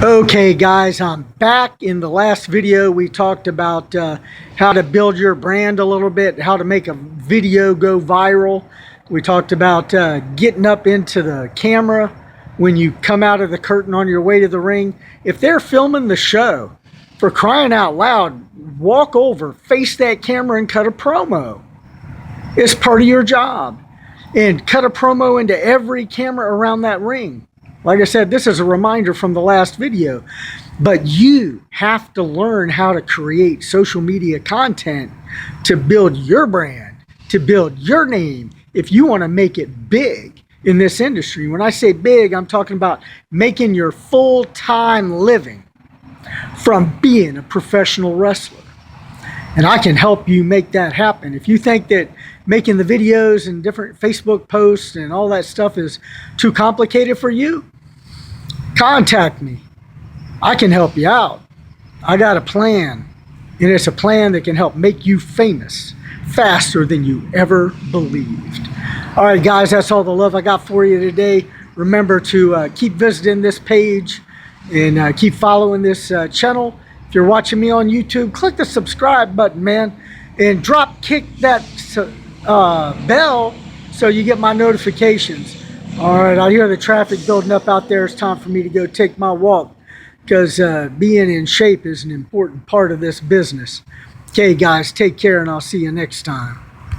Okay guys, I'm back. In the last video we talked about how to build your brand a little bit, how to make a video go viral. We talked about getting up into the camera when you come out of the curtain on your way to the ring. If they're filming the show, for crying out loud, walk over, face that camera and cut a promo. It's part of your job. And cut a promo into every camera around that ring. Like I said, this is a reminder from the last video, but you have to learn how to create social media content to build your brand, to build your name, if you want to make it big in this industry. When I say big, I'm talking about making your full-time living from being a professional wrestler. And I can help you make that happen. If you think that making the videos and different Facebook posts and all that stuff is too complicated for you, contact me. I can help you out. I got a plan, and it's a plan that can help make you famous faster than you ever believed. All right, guys, that's all the love I got for you today. Remember to keep visiting this page and keep following this channel. If you're watching me on YouTube, click the subscribe button, man, and drop kick that bell so you get my notifications. All right, I hear the traffic building up out there. It's time for me to go take my walk because being in shape is an important part of this business. Okay, guys, take care, and I'll see you next time.